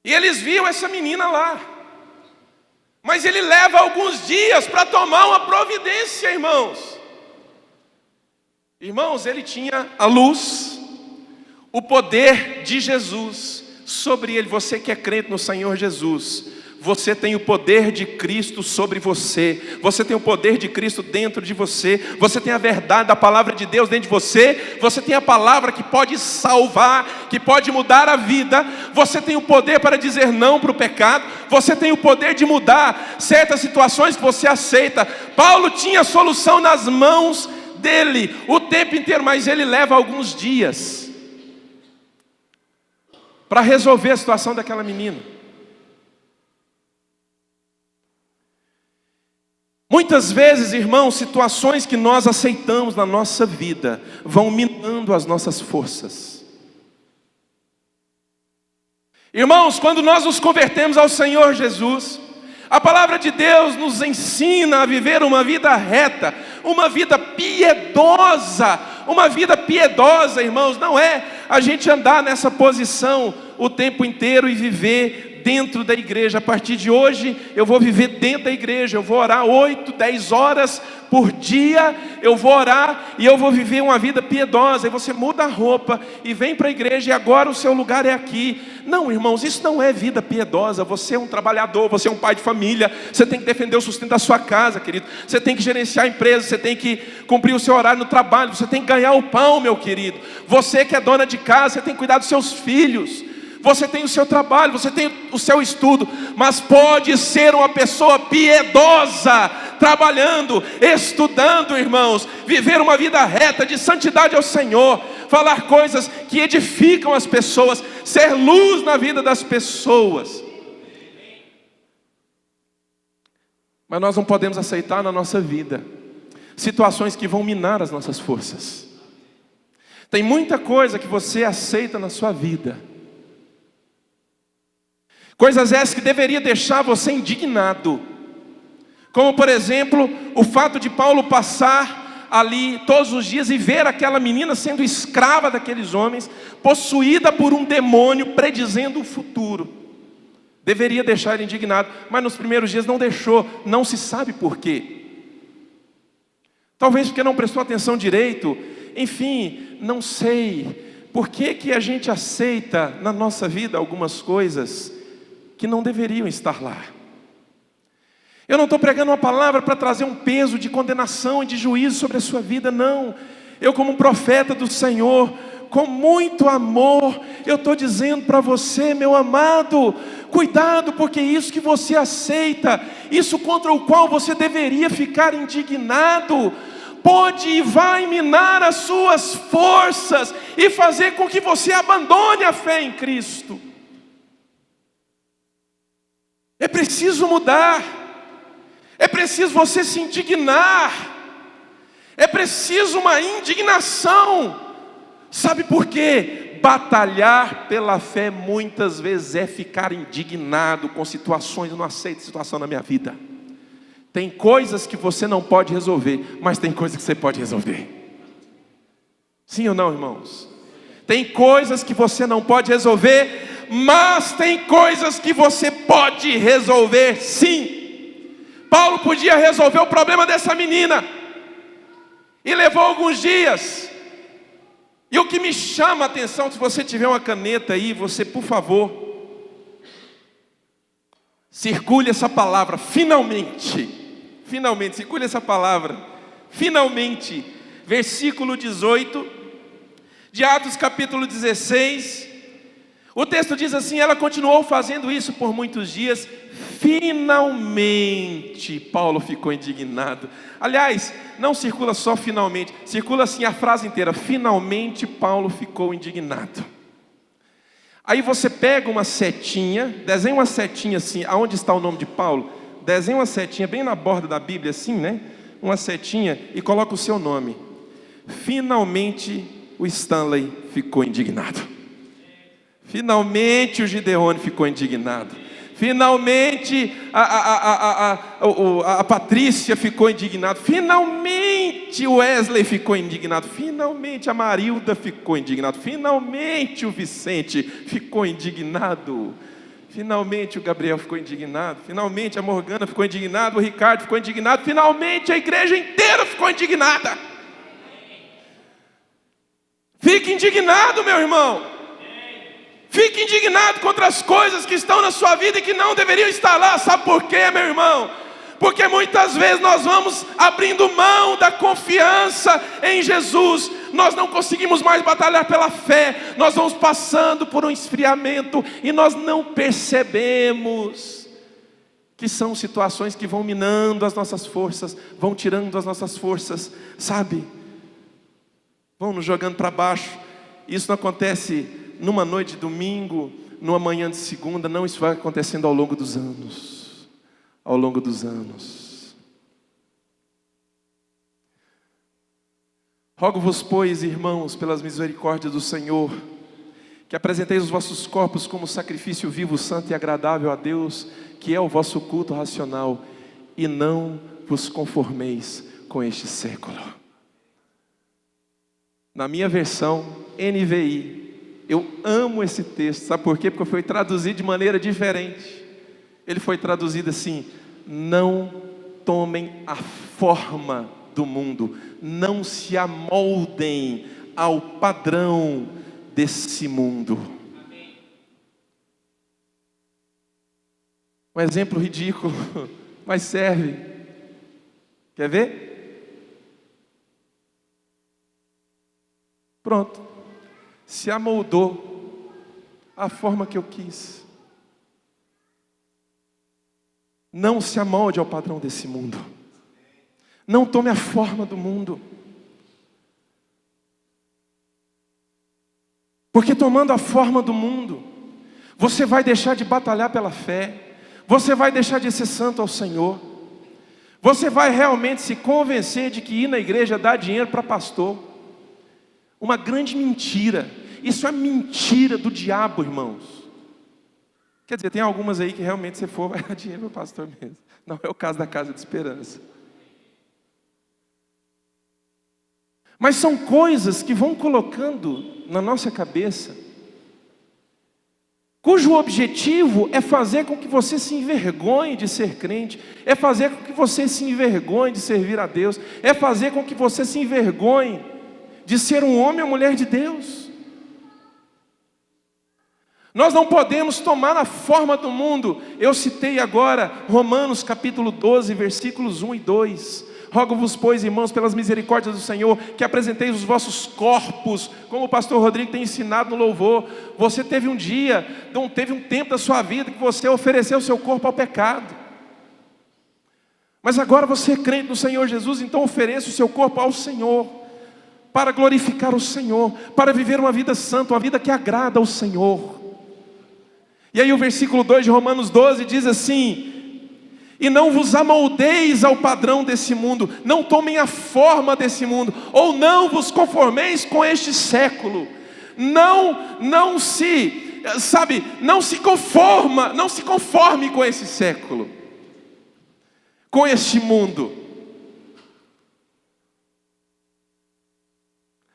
E eles viam essa menina lá. Mas ele leva alguns dias para tomar uma providência, irmãos. Irmãos, ele tinha a luz, o poder de Jesus sobre ele. Você que é crente no Senhor Jesus, você tem o poder de Cristo sobre você. Você tem o poder de Cristo dentro de você. Você tem a verdade da palavra de Deus dentro de você. Você tem a palavra que pode salvar, que pode mudar a vida. Você tem o poder para dizer não para o pecado. Você tem o poder de mudar certas situações que você aceita. Paulo tinha a solução nas mãos dele o tempo inteiro, mas ele leva alguns dias para resolver a situação daquela menina. Muitas vezes, irmãos, situações que nós aceitamos na nossa vida vão minando as nossas forças. Irmãos, quando nós nos convertemos ao Senhor Jesus, a palavra de Deus nos ensina a viver uma vida reta, uma vida piedosa. Uma vida piedosa, irmãos, não é a gente andar nessa posição o tempo inteiro e viver dentro da igreja. A partir de hoje eu vou viver dentro da igreja, eu vou orar 8, 10 horas por dia, eu vou orar e eu vou viver uma vida piedosa. E você muda a roupa e vem para a igreja e agora o seu lugar é aqui. Não, irmãos, isso não é vida piedosa. Você é um trabalhador, você é um pai de família, você tem que defender o sustento da sua casa, querido. Você tem que gerenciar a empresa, você tem que cumprir o seu horário no trabalho, você tem que ganhar o pão, meu querido. Você que é dona de casa, você tem que cuidar dos seus filhos. Você tem o seu trabalho, você tem o seu estudo, mas pode ser uma pessoa piedosa, trabalhando, estudando, irmãos, viver uma vida reta, de santidade ao Senhor, falar coisas que edificam as pessoas, ser luz na vida das pessoas. Mas nós não podemos aceitar na nossa vida situações que vão minar as nossas forças. Tem muita coisa que você aceita na sua vida, coisas essas que deveria deixar você indignado. Como por exemplo, o fato de Paulo passar ali todos os dias e ver aquela menina sendo escrava daqueles homens, possuída por um demônio predizendo o futuro. Deveria deixar ele indignado, mas nos primeiros dias não deixou, não se sabe por quê. Talvez porque não prestou atenção direito, enfim, não sei. Por que a gente aceita na nossa vida algumas coisas que não deveriam estar lá? Eu não estou pregando uma palavra para trazer um peso de condenação e de juízo sobre a sua vida, não. Eu, como um profeta do Senhor, com muito amor, eu estou dizendo para você, meu amado, cuidado, porque isso que você aceita, isso contra o qual você deveria ficar indignado, pode e vai minar as suas forças e fazer com que você abandone a fé em Cristo. É preciso mudar, é preciso você se indignar, é preciso uma indignação. Sabe por quê? Batalhar pela fé muitas vezes é ficar indignado com situações. Eu não aceito situação na minha vida. Tem coisas que você não pode resolver, mas tem coisas que você pode resolver. Sim ou não, irmãos? Tem coisas que você não pode resolver, mas tem coisas que você pode resolver sim. Paulo podia resolver o problema dessa menina, e levou alguns dias. E o que me chama a atenção, se você tiver uma caneta aí, você, por favor, circule essa palavra, finalmente. Finalmente, circule essa palavra, finalmente. Versículo 18 de Atos capítulo 16. O texto diz assim: ela continuou fazendo isso por muitos dias. Finalmente Paulo ficou indignado. Aliás, não circula só finalmente, circula assim a frase inteira: finalmente Paulo ficou indignado. Aí você pega uma setinha, desenha uma setinha assim, aonde está o nome de Paulo, desenha uma setinha bem na borda da Bíblia assim, né? Uma setinha, e coloca o seu nome. Finalmente o Stanley ficou indignado. Finalmente o Gideone ficou indignado. Finalmente a Patrícia ficou indignada. Finalmente o Wesley ficou indignado. Finalmente a Marilda ficou indignada. Finalmente o Vicente ficou indignado. Finalmente o Gabriel ficou indignado, finalmente a Morgana ficou indignada, o Ricardo ficou indignado, finalmente a igreja inteira ficou indignada. Fique indignado, meu irmão. Fique indignado contra as coisas que estão na sua vida e que não deveriam estar lá. Sabe por quê, meu irmão? Porque muitas vezes nós vamos abrindo mão da confiança em Jesus. Nós não conseguimos mais batalhar pela fé. Nós vamos passando por um esfriamento e nós não percebemos que são situações que vão minando as nossas forças, vão tirando as nossas forças, sabe? Vão nos jogando para baixo. Isso não acontece numa noite de domingo, numa manhã de segunda, não, isso vai acontecendo ao longo dos anos. Ao longo dos anos. Rogo-vos, pois, irmãos, pelas misericórdias do Senhor, que apresenteis os vossos corpos como sacrifício vivo, santo e agradável a Deus, que é o vosso culto racional, e não vos conformeis com este século. Na minha versão, NVI, eu amo esse texto, sabe por quê? Porque foi traduzido de maneira diferente. Ele foi traduzido assim: não tomem a forma do mundo, não se amoldem ao padrão desse mundo. Um exemplo ridículo, mas serve. Quer ver? Pronto. Se amoldou à forma que eu quis. Não se amolde ao padrão desse mundo. Não tome a forma do mundo. Porque tomando a forma do mundo, você vai deixar de batalhar pela fé. Você vai deixar de ser santo ao Senhor. Você vai realmente se convencer de que ir na igreja dá dinheiro para pastor. Uma grande mentira. Isso é mentira do diabo, irmãos. Quer dizer, tem algumas aí que realmente se for vai dar dinheiro para o pastor mesmo. Não é o caso da Casa de Esperança. Mas são coisas que vão colocando na nossa cabeça, cujo objetivo é fazer com que você se envergonhe de ser crente, é fazer com que você se envergonhe de servir a Deus, é fazer com que você se envergonhe de ser um homem ou mulher de Deus. Nós não podemos tomar a forma do mundo. Eu citei agora Romanos capítulo 12, versículos 1 e 2. Rogo-vos, pois, irmãos, pelas misericórdias do Senhor, que apresenteis os vossos corpos, como o pastor Rodrigo tem ensinado no louvor. Você teve um dia, não teve um tempo da sua vida que você ofereceu o seu corpo ao pecado. Mas agora você é crente no Senhor Jesus, então ofereça o seu corpo ao Senhor, para glorificar o Senhor, para viver uma vida santa, uma vida que agrada ao Senhor. E aí o versículo 2 de Romanos 12 diz assim: e não vos amoldeis ao padrão desse mundo, não tomem a forma desse mundo, ou não vos conformeis com este século. Não se conforme com esse século, com este mundo,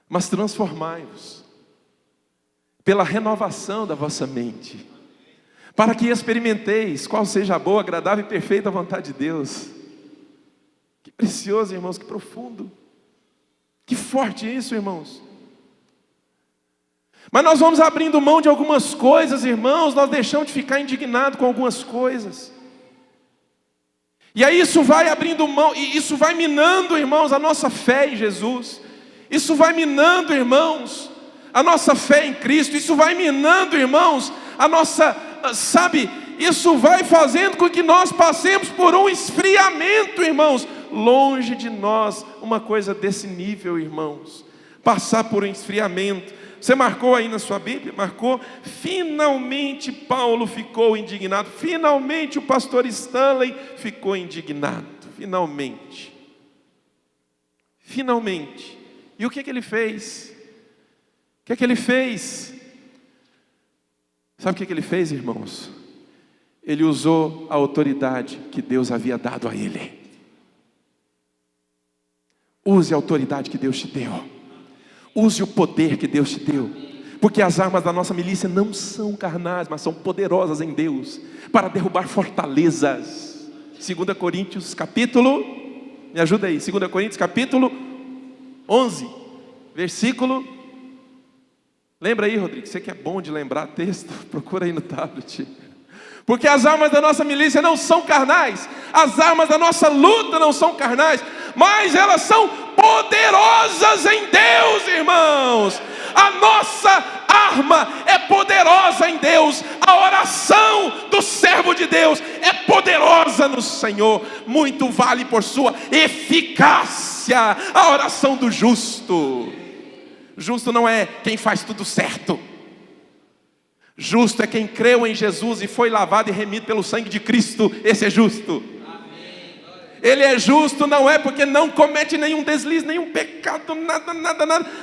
mas transformai-vos pela renovação da vossa mente, para que experimenteis qual seja a boa, agradável e perfeita vontade de Deus. Que precioso, irmãos, que profundo, que forte isso, irmãos. Mas nós vamos abrindo mão de algumas coisas, irmãos, nós deixamos de ficar indignados com algumas coisas. E aí isso vai abrindo mão, e isso vai minando, irmãos, a nossa fé em Jesus. Isso vai minando, irmãos, a nossa fé em Cristo. Isso vai minando, irmãos, a nossa, isso vai fazendo com que nós passemos por um esfriamento, irmãos. Longe de nós uma coisa desse nível, irmãos. Passar por um esfriamento. Você marcou aí na sua Bíblia? Marcou? Finalmente Paulo ficou indignado. Finalmente o pastor Stanley ficou indignado. Finalmente. Finalmente. E o que ele fez? O que ele fez? Sabe o que ele fez, irmãos? Ele usou a autoridade que Deus havia dado a ele. Use a autoridade que Deus te deu. Use o poder que Deus te deu, Porque as armas da nossa milícia não são carnais, mas são poderosas em Deus, para derrubar fortalezas. 2 Coríntios capítulo, me ajuda aí, 2 Coríntios capítulo 11, versículo, lembra aí, Rodrigo, você que é bom de lembrar texto, procura aí no tablet. Porque as armas da nossa milícia não são carnais, as armas da nossa luta não são carnais, mas elas são poderosas em Deus, irmãos. A nossa arma é poderosa em Deus, a oração do servo de Deus é poderosa no Senhor, muito vale por sua eficácia a oração do justo. Justo não é quem faz tudo certo. Justo é quem creu em Jesus e foi lavado e remido pelo sangue de Cristo. Esse é justo. Ele é justo não é porque não comete nenhum deslize, nenhum pecado, nada.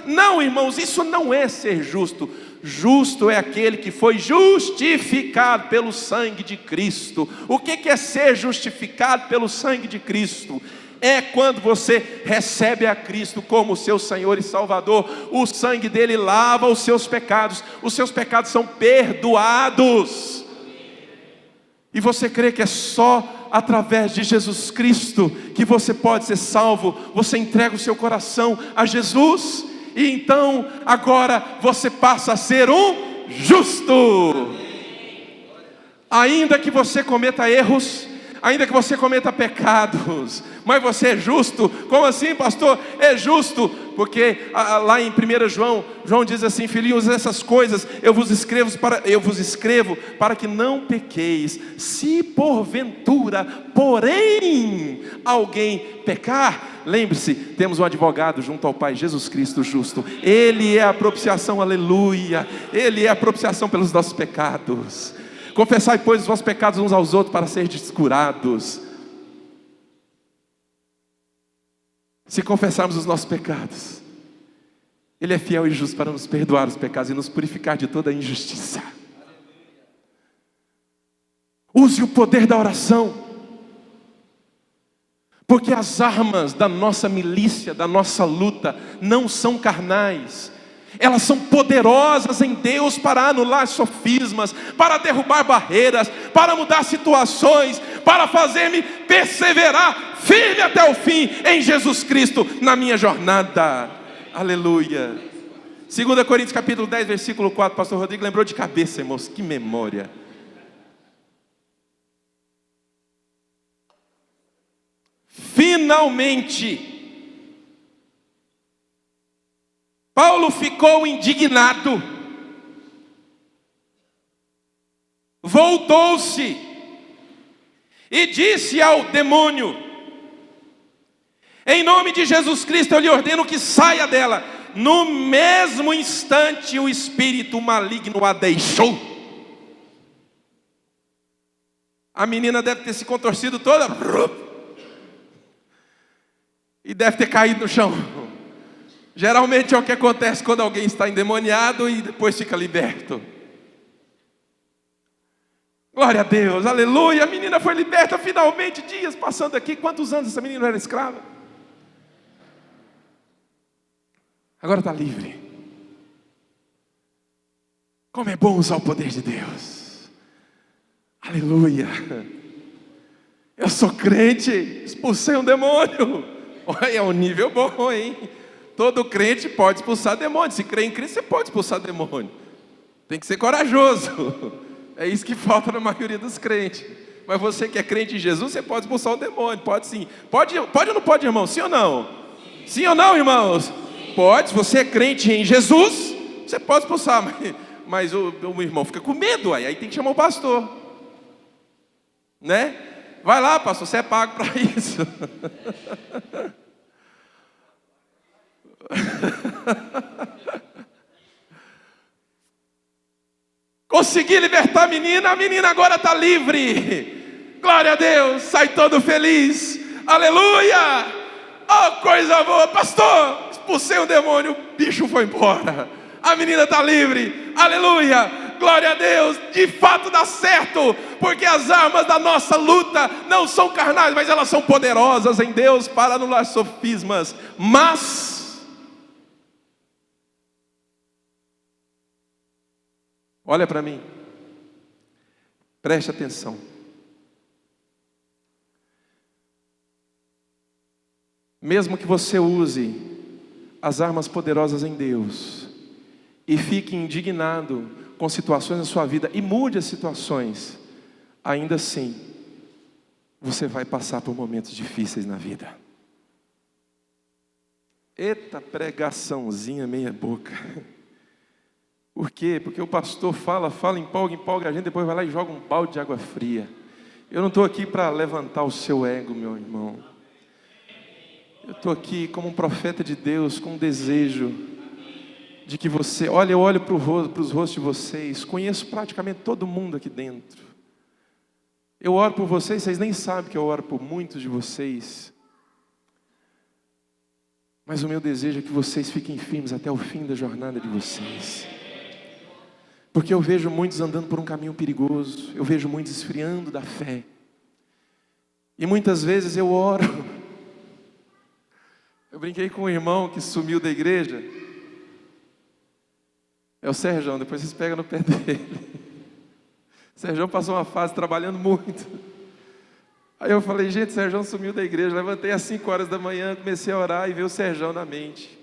Não, irmãos, isso não é ser justo. Justo é aquele que foi justificado pelo sangue de Cristo. O que é ser justificado pelo sangue de Cristo? É quando você recebe a Cristo como seu Senhor e Salvador. O sangue dele lava os seus pecados são perdoados. E você crê que é só através de Jesus Cristo que você pode ser salvo. Você entrega o seu coração a Jesus, e então agora você passa a ser um justo. Ainda que você cometa erros, ainda que você cometa pecados, mas você é justo. Como assim, pastor? É justo, porque lá em 1 João diz assim: filhinhos, essas coisas eu vos escrevo para que não pequeis. Se porventura, porém, alguém pecar, lembre-se, temos um advogado junto ao Pai, Jesus Cristo justo. Ele é a propiciação, aleluia. Ele é a propiciação pelos nossos pecados. Confessai, pois, os vossos pecados uns aos outros para serem curados. Se confessarmos os nossos pecados, Ele é fiel e justo para nos perdoar os pecados e nos purificar de toda a injustiça. Use o poder da oração, porque as armas da nossa milícia, da nossa luta, não são carnais. Elas são poderosas em Deus para anular sofismas, para derrubar barreiras, para mudar situações, para fazer-me perseverar firme até o fim em Jesus Cristo na minha jornada. Aleluia. 2 Coríntios capítulo 10, versículo 4. Pastor Rodrigo lembrou de cabeça, irmãos, que memória. Finalmente Paulo ficou indignado, voltou-se e disse ao demônio: em nome de Jesus Cristo eu lhe ordeno que saia dela. No mesmo instante o espírito maligno a deixou. A menina deve ter se contorcido toda e deve ter caído no chão. Geralmente é o que acontece quando alguém está endemoniado e depois fica liberto. Glória a Deus, aleluia. A menina foi liberta finalmente, dias passando aqui. Quantos anos essa menina era escrava? Agora está livre. Como é bom usar o poder de Deus. Aleluia. Eu sou crente, expulsei um demônio. Olha, é um nível bom, hein? Todo crente pode expulsar demônio. Se crê em Cristo, você pode expulsar demônio. Tem que ser corajoso. É isso que falta na maioria dos crentes. Mas você que é crente em Jesus, você pode expulsar o demônio. Pode sim. Pode ou não pode, irmão? Sim ou não? Sim ou não, irmãos? Pode. Se você é crente em Jesus, você pode expulsar. Mas o irmão fica com medo. Aí tem que chamar o pastor. Né? Vai lá, pastor, você é pago para isso. Consegui libertar a menina agora está livre. Glória a Deus, sai todo feliz. Aleluia. Oh, coisa boa, pastor, expulsei um demônio, o bicho foi embora, a menina está livre. Aleluia, glória a Deus. De fato dá certo, porque as armas da nossa luta não são carnais, mas elas são poderosas em Deus para anular sofismas. Mas Olha para mim, preste atenção. Mesmo que você use as armas poderosas em Deus e fique indignado com situações na sua vida e mude as situações, ainda assim, você vai passar por momentos difíceis na vida. Eita pregaçãozinha meia boca. Por quê? Porque o pastor fala, empolga a gente, depois vai lá e joga um balde de água fria. Eu não estou aqui para levantar o seu ego, meu irmão. Eu estou aqui como um profeta de Deus, com um desejo de que você... Olha, eu olho para os rostos de vocês, conheço praticamente todo mundo aqui dentro. Eu oro por vocês, vocês nem sabem que eu oro por muitos de vocês. Mas o meu desejo é que vocês fiquem firmes até o fim da jornada de vocês. Porque eu vejo muitos andando por um caminho perigoso, eu vejo muitos esfriando da fé. E muitas vezes eu oro. Eu brinquei com um irmão que sumiu da igreja. É o Serjão, depois vocês pegam no pé dele. O Serjão passou uma fase trabalhando muito. Aí eu falei, gente, o Serjão sumiu da igreja. Levantei às 5 horas da manhã, comecei a orar e veio o Serjão na mente.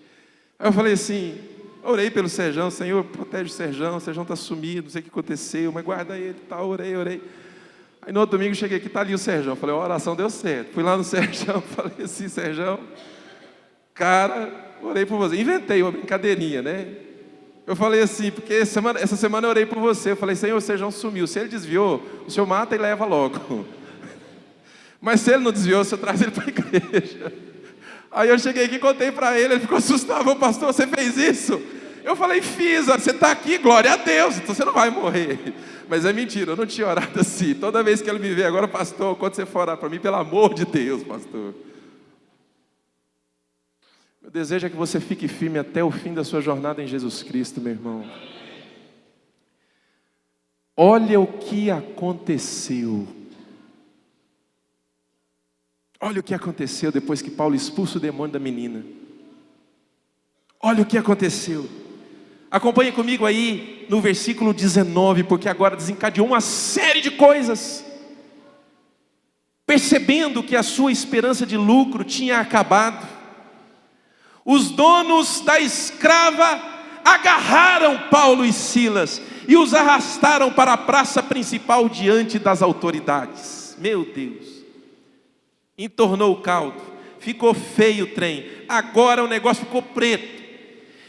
Aí eu falei assim, orei pelo Serjão, Senhor, protege o Serjão está sumido, não sei o que aconteceu, mas guarda ele, tá, orei. Aí no outro domingo cheguei aqui, tá ali o Serjão. Falei, a oração deu certo. Fui lá no Serjão, falei assim, Serjão, cara, orei por você. Inventei uma brincadeirinha, né? Eu falei assim, porque essa semana eu orei por você. Eu falei, Senhor, o Serjão sumiu. Se ele desviou, o Senhor mata e leva logo. Mas se ele não desviou, o Senhor traz ele para a igreja. Aí eu cheguei aqui e contei para ele ficou assustado. Pastor, você fez isso? Eu falei, fiz. Você está aqui, glória a Deus, então você não vai morrer. Mas é mentira, eu não tinha orado assim. Toda vez que ele me vê agora, pastor, quando você for orar para mim, pelo amor de Deus, pastor. Meu desejo é que você fique firme até o fim da sua jornada em Jesus Cristo, meu irmão. Olha o que aconteceu. Olha o que aconteceu depois que Paulo expulsa o demônio da menina. Olha o que aconteceu. Acompanhe comigo aí no versículo 19, porque agora desencadeou uma série de coisas. Percebendo que a sua esperança de lucro tinha acabado, os donos da escrava agarraram Paulo e Silas e os arrastaram para a praça principal diante das autoridades. Meu Deus! Entornou o caldo, ficou feio o trem, agora o negócio ficou preto.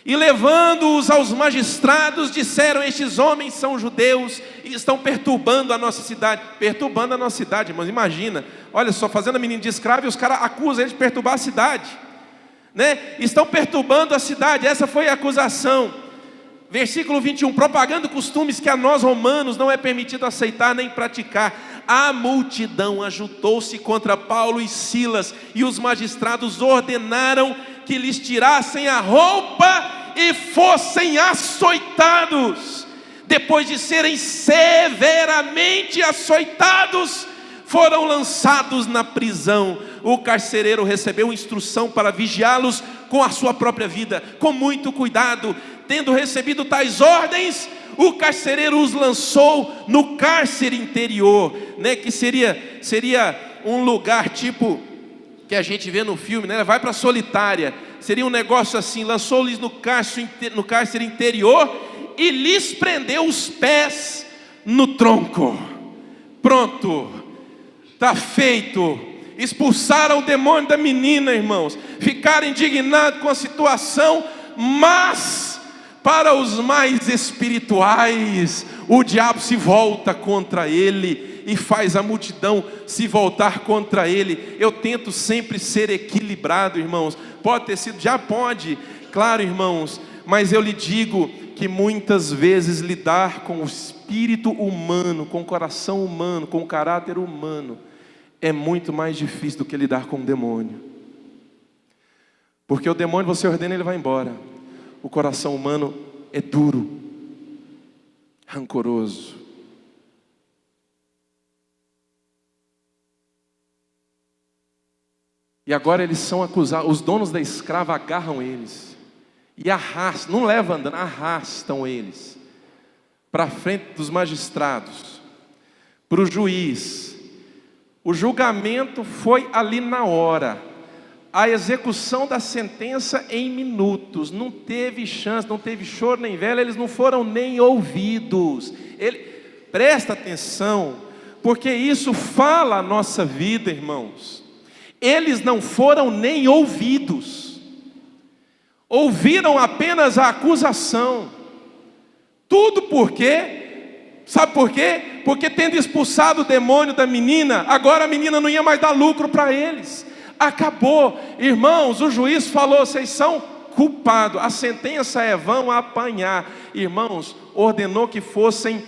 E levando-os aos magistrados, disseram, estes homens são judeus e estão perturbando a nossa cidade. Perturbando a nossa cidade, irmãos, imagina. Olha só, fazendo a menina de escravo e os caras acusam eles de perturbar a cidade, né? Estão perturbando a cidade, essa foi a acusação. Versículo 21, propagando costumes que a nós romanos não é permitido aceitar nem praticar. A multidão ajuntou-se contra Paulo e Silas, e os magistrados ordenaram que lhes tirassem a roupa e fossem açoitados. Depois de serem severamente açoitados, foram lançados na prisão. O carcereiro recebeu instrução para vigiá-los com a sua própria vida, com muito cuidado. Tendo recebido tais ordens, o carcereiro os lançou no cárcere interior, né, que seria um lugar tipo que a gente vê no filme, né, vai para a solitária. Seria um negócio assim, lançou-lhes no cárcere interior e lhes prendeu os pés no tronco. Pronto, está feito. Expulsaram o demônio da menina, irmãos. Ficaram indignados com a situação, mas para os mais espirituais, o diabo se volta contra ele e faz a multidão se voltar contra ele. Eu tento sempre ser equilibrado, irmãos. Pode ter sido, já pode, claro, irmãos, mas eu lhe digo que muitas vezes lidar com o espírito humano, com o coração humano, com o caráter humano, é muito mais difícil do que lidar com o demônio. Porque o demônio você ordena, ele vai embora. O coração humano é duro, rancoroso. E agora eles são acusados, os donos da escrava agarram eles e arrastam, não levam andando, arrastam eles para a frente dos magistrados, para o juiz. O julgamento foi ali na hora. A execução da sentença em minutos. Não teve chance, não teve choro nem vela, eles não foram nem ouvidos. Presta atenção, porque isso fala a nossa vida, irmãos. Eles não foram nem ouvidos. Ouviram apenas a acusação. Tudo por quê? Sabe por quê? Porque tendo expulsado o demônio da menina, agora a menina não ia mais dar lucro para eles. Acabou. Irmãos, o juiz falou, vocês são culpados, a sentença é, vão apanhar. Irmãos, ordenou que fossem,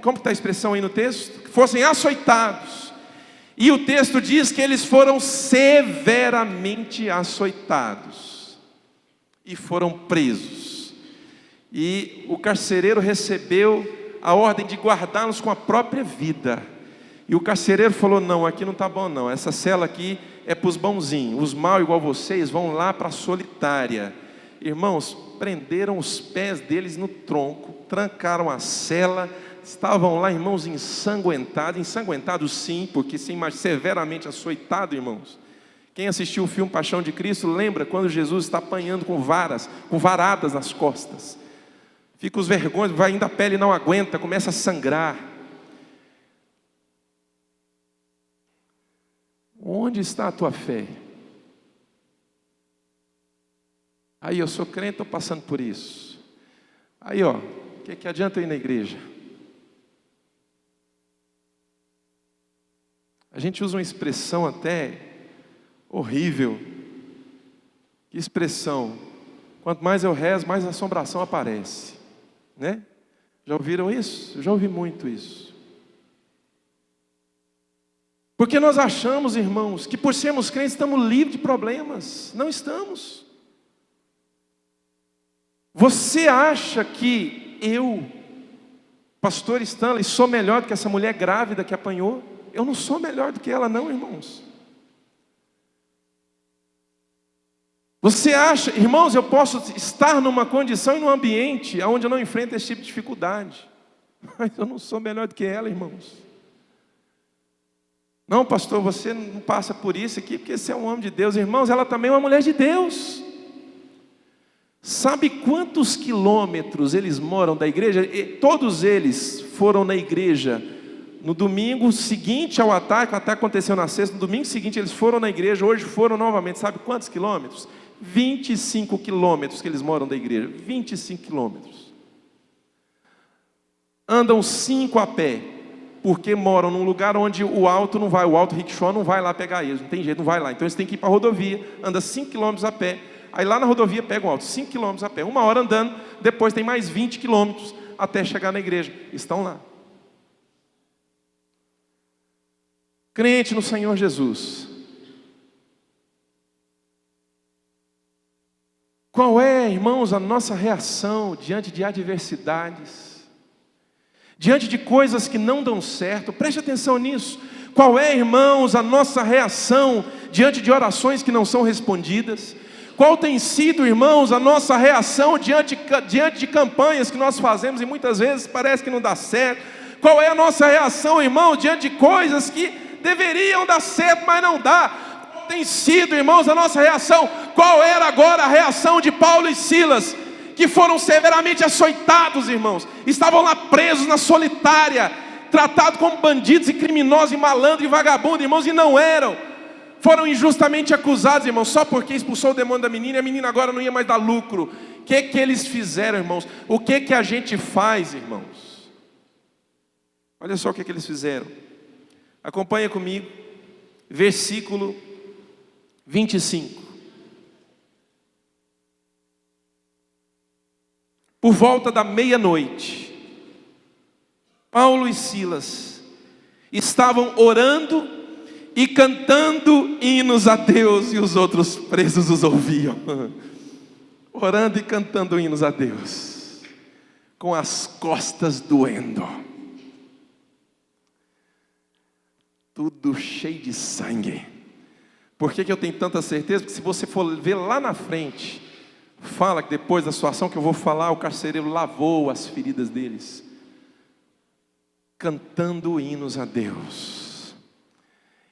como está a expressão aí no texto? Que fossem açoitados. E o texto diz que eles foram severamente açoitados. E foram presos. E o carcereiro recebeu a ordem de guardá-los com a própria vida. E o carcereiro falou, não, aqui não está bom não, essa cela aqui é para os bonzinhos, os maus igual vocês vão lá para a solitária. Irmãos, prenderam os pés deles no tronco, trancaram a cela, estavam lá, irmãos, ensanguentados sim, porque severamente açoitado, irmãos. Quem assistiu o filme Paixão de Cristo, lembra quando Jesus está apanhando com varadas nas costas. Fica os vergões, vai indo, a pele não aguenta, começa a sangrar. Onde está a tua fé? Aí, eu sou crente, estou passando por isso. Aí, o que adianta eu ir na igreja? A gente usa uma expressão até horrível. Que expressão? Quanto mais eu rezo, mais assombração aparece. Né? Já ouviram isso? Eu já ouvi muito isso. Porque nós achamos, irmãos, que por sermos crentes estamos livres de problemas. Não estamos. Você acha que eu, pastor Stanley, sou melhor do que essa mulher grávida que apanhou? Eu não sou melhor do que ela não, irmãos. Você acha, irmãos, eu posso estar numa condição e num ambiente onde eu não enfrento esse tipo de dificuldade. Mas eu não sou melhor do que ela, irmãos. Não, pastor, você não passa por isso aqui, porque você é um homem de Deus. Irmãos, ela também é uma mulher de Deus. Sabe quantos quilômetros eles moram da igreja? Todos eles foram na igreja no domingo seguinte ao ataque. O ataque aconteceu na sexta. No domingo seguinte eles foram na igreja. Hoje foram novamente. Sabe quantos quilômetros? 25 quilômetros que eles moram da igreja. 25 quilômetros. Andam 5 a pé. Porque moram num lugar onde o alto não vai, o alto rickshaw não vai lá pegar eles, não tem jeito, não vai lá. Então eles têm que ir para a rodovia, anda 5 quilômetros a pé, aí lá na rodovia pegam o alto, 5 quilômetros a pé, 1 hora andando, depois tem mais 20 quilômetros até chegar na igreja, estão lá. Crente no Senhor Jesus. Qual é, irmãos, a nossa reação diante de adversidades? Diante de coisas que não dão certo, preste atenção nisso. Qual é, irmãos, a nossa reação diante de orações que não são respondidas? Qual tem sido, irmãos, a nossa reação diante de campanhas que nós fazemos e muitas vezes parece que não dá certo? Qual é a nossa reação, irmão, diante de coisas que deveriam dar certo, mas não dá? Qual tem sido, irmãos, a nossa reação? Qual era agora a reação de Paulo e Silas? Que foram severamente açoitados, irmãos, estavam lá presos na solitária, tratados como bandidos e criminosos e malandros e vagabundos, irmãos, e não eram, foram injustamente acusados, irmãos, só porque expulsou o demônio da menina, e a menina agora não ia mais dar lucro. O que eles fizeram, irmãos? O que a gente faz, irmãos? Olha só o que eles fizeram, acompanha comigo, versículo 25. Por volta da meia-noite, Paulo e Silas estavam orando e cantando hinos a Deus, e os outros presos os ouviam. Orando e cantando hinos a Deus, com as costas doendo, tudo cheio de sangue. Por que eu tenho tanta certeza? Porque se você for ver lá na frente, fala que depois da situação que eu vou falar, o carcereiro lavou as feridas deles, cantando hinos a Deus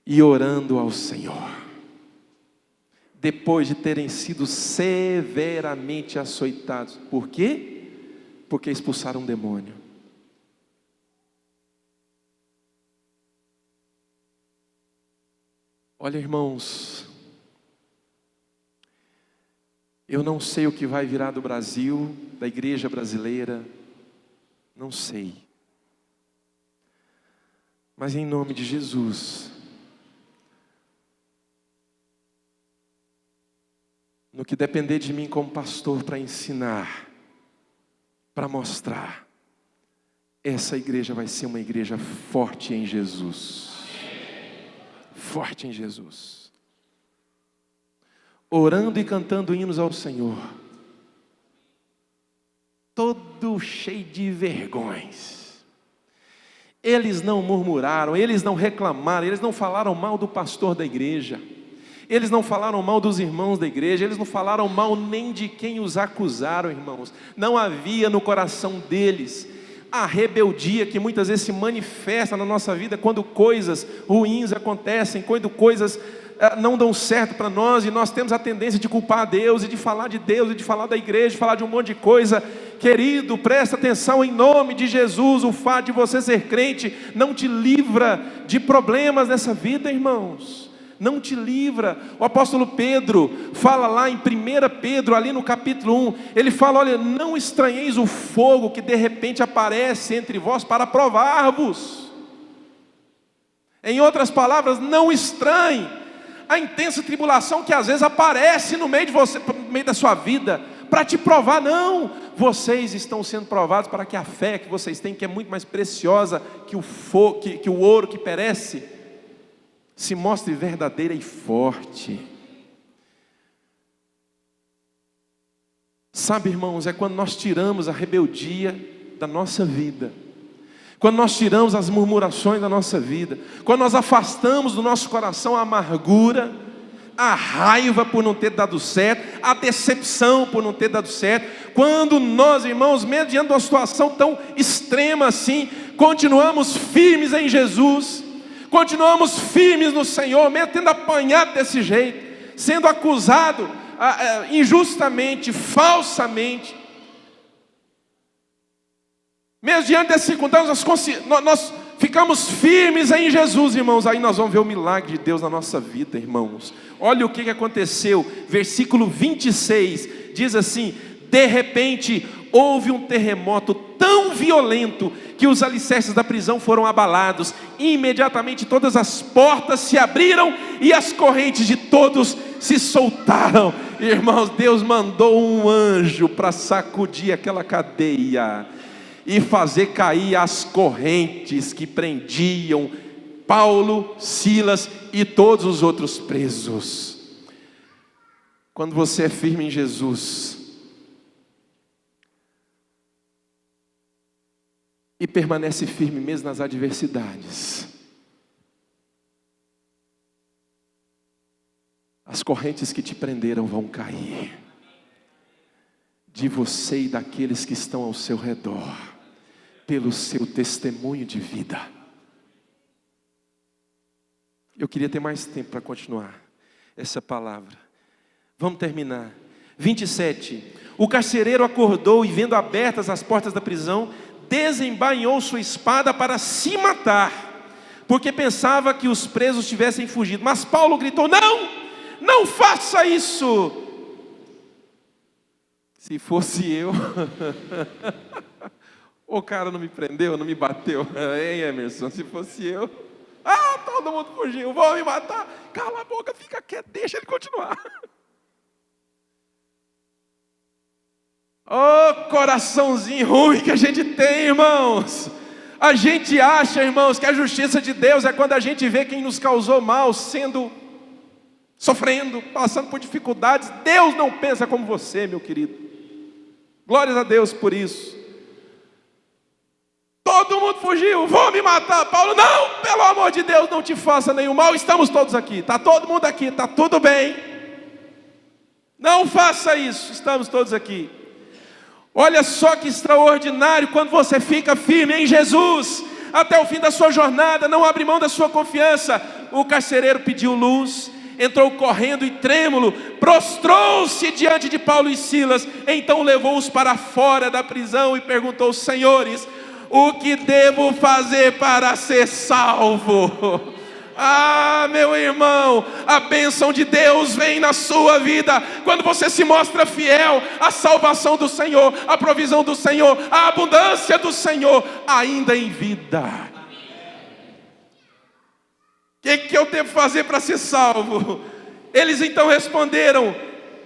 e orando ao Senhor, depois de terem sido severamente açoitados. Por quê? Porque expulsaram um demônio. Olha, irmãos, eu não sei o que vai virar do Brasil, da igreja brasileira, não sei. Mas em nome de Jesus, no que depender de mim como pastor para ensinar, para mostrar, essa igreja vai ser uma igreja forte em Jesus. Forte em Jesus. Orando e cantando hinos ao Senhor. Todo cheio de vergões. Eles não murmuraram, eles não reclamaram, eles não falaram mal do pastor da igreja. Eles não falaram mal dos irmãos da igreja, eles não falaram mal nem de quem os acusaram, irmãos. Não havia no coração deles a rebeldia que muitas vezes se manifesta na nossa vida quando coisas ruins acontecem, quando coisas não dão certo para nós, e nós temos a tendência de culpar a Deus, e de falar de Deus, e de falar da igreja, de falar de um monte de coisa. Querido, presta atenção em nome de Jesus. O fato de você ser crente não te livra de problemas nessa vida, irmãos. Não te livra. O apóstolo Pedro fala lá em 1 Pedro, ali no capítulo 1, ele fala: olha, não estranheis o fogo que de repente aparece entre vós para provar-vos. Em outras palavras, não estranhe a intensa tribulação que às vezes aparece no meio de você, no meio da sua vida, para te provar. Não, vocês estão sendo provados para que a fé que vocês têm, que é muito mais preciosa que o fogo, que o ouro que perece, se mostre verdadeira e forte. Sabe, irmãos, é quando nós tiramos a rebeldia da nossa vida, quando nós tiramos as murmurações da nossa vida, quando nós afastamos do nosso coração a amargura, a raiva por não ter dado certo, a decepção por não ter dado certo, quando nós, irmãos, mesmo diante de uma situação tão extrema assim, continuamos firmes em Jesus, continuamos firmes no Senhor, mesmo tendo apanhado desse jeito, sendo acusado injustamente, falsamente, mesmo diante dessas circunstâncias, nós ficamos firmes em Jesus, irmãos. Aí nós vamos ver o milagre de Deus na nossa vida, irmãos. Olha o que aconteceu, versículo 26, diz assim: de repente houve um terremoto tão violento que os alicerces da prisão foram abalados. Imediatamente todas as portas se abriram e as correntes de todos se soltaram. Irmãos, Deus mandou um anjo para sacudir aquela cadeia e fazer cair as correntes que prendiam Paulo, Silas e todos os outros presos. Quando você é firme em Jesus e permanece firme mesmo nas adversidades, as correntes que te prenderam vão cair de você e daqueles que estão ao seu redor, pelo seu testemunho de vida. Eu queria ter mais tempo para continuar essa palavra. Vamos terminar. 27. O carcereiro acordou e, vendo abertas as portas da prisão, desembainhou sua espada para se matar, porque pensava que os presos tivessem fugido. Mas Paulo gritou: não, não faça isso. Se fosse eu, o cara não me prendeu, não me bateu, hein, Emerson? Se fosse eu, todo mundo fugiu, vão me matar. Cala a boca, fica quieto, deixa ele continuar. Oh, coraçãozinho ruim que a gente tem, irmãos. A gente acha, irmãos, que a justiça de Deus é quando a gente vê quem nos causou mal sofrendo, passando por dificuldades. Deus não pensa como você, meu querido. Glórias a Deus por isso. Todo mundo fugiu, vão me matar. Paulo: não, pelo amor de Deus, não te faça nenhum mal. Estamos todos aqui, está todo mundo aqui, está tudo bem. Não faça isso, estamos todos aqui. Olha só que extraordinário quando você fica firme em Jesus, até o fim da sua jornada, não abre mão da sua confiança. O carcereiro pediu luz, entrou correndo e trêmulo, prostrou-se diante de Paulo e Silas, então levou-os para fora da prisão e perguntou: senhores, o que devo fazer para ser salvo? Ah, meu irmão, a bênção de Deus vem na sua vida quando você se mostra fiel à salvação do Senhor, à provisão do Senhor, à abundância do Senhor, ainda em vida. O que eu devo fazer para ser salvo? Eles então responderam: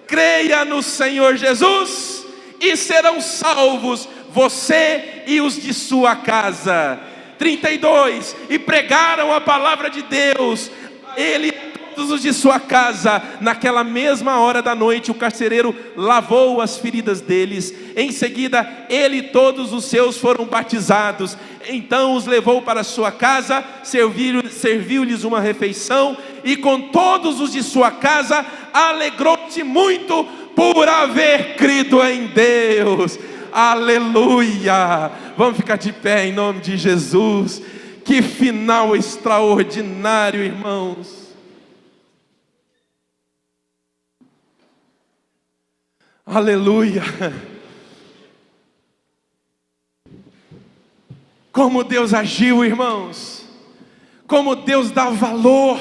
creia no Senhor Jesus e serão salvos você e os de sua casa. 32, e pregaram a palavra de Deus, ele e todos os de sua casa. Naquela mesma hora da noite, o carcereiro lavou as feridas deles. Em seguida, ele e todos os seus foram batizados. Então os levou para sua casa, serviu-lhes uma refeição, e com todos os de sua casa alegrou-se muito por haver crido em Deus. Aleluia! Vamos ficar de pé em nome de Jesus. Que final extraordinário, irmãos. Aleluia! Como Deus agiu, irmãos. Como Deus dá valor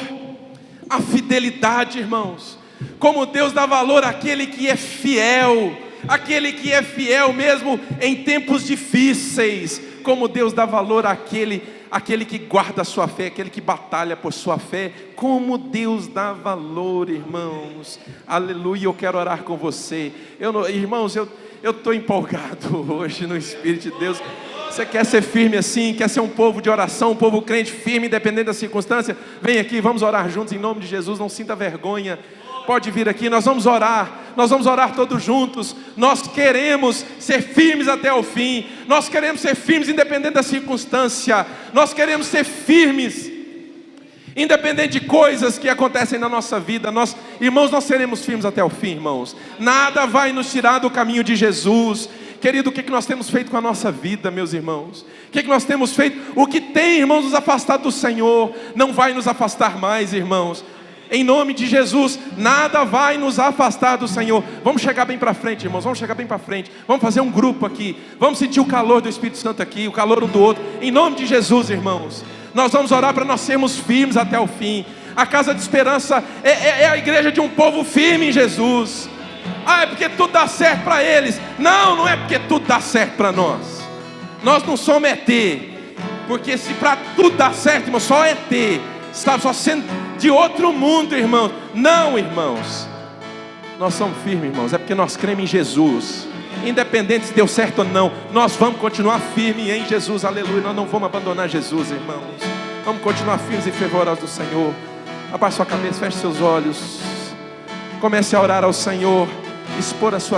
à fidelidade, irmãos. Como Deus dá valor àquele que é fiel. Aquele que é fiel mesmo em tempos difíceis. Como Deus dá valor àquele que guarda a sua fé, aquele que batalha por sua fé. Como Deus dá valor, irmãos. Aleluia, eu quero orar com você. Irmãos, eu estou empolgado hoje no Espírito de Deus. Você quer ser firme assim? Quer ser um povo de oração, um povo crente firme, independente da circunstância? Vem aqui, vamos orar juntos em nome de Jesus. Não sinta vergonha. Pode vir aqui, nós vamos orar todos juntos. Nós queremos ser firmes até o fim. Nós queremos ser firmes independente da circunstância. Nós queremos ser firmes independente de coisas que acontecem na nossa vida. Irmãos, nós seremos firmes até o fim, irmãos. Nada vai nos tirar do caminho de Jesus. Querido, o que nós temos feito com a nossa vida, meus irmãos? O que nós temos feito? O que tem, irmãos, nos afastado do Senhor, não vai nos afastar mais, irmãos. Em nome de Jesus, nada vai nos afastar do Senhor. Vamos chegar bem para frente, irmãos. Vamos chegar bem para frente. Vamos fazer um grupo aqui. Vamos sentir o calor do Espírito Santo aqui, o calor um do outro. Em nome de Jesus, irmãos. Nós vamos orar para nós sermos firmes até o fim. A Casa de Esperança é a igreja de um povo firme em Jesus. Ah, é porque tudo dá certo para eles. Não é porque tudo dá certo para nós. Nós não somos ET. Porque se para tudo dar certo, irmão, só ET. Sabe, só sendo de outro mundo, irmãos. Não, irmãos. Nós somos firmes, irmãos. É porque nós cremos em Jesus. Independente se deu certo ou não, nós vamos continuar firmes em Jesus. Aleluia. Nós não vamos abandonar Jesus, irmãos. Vamos continuar firmes e fervorosos do Senhor. Abaixe sua cabeça, feche seus olhos. Comece a orar ao Senhor. Expor a sua vida.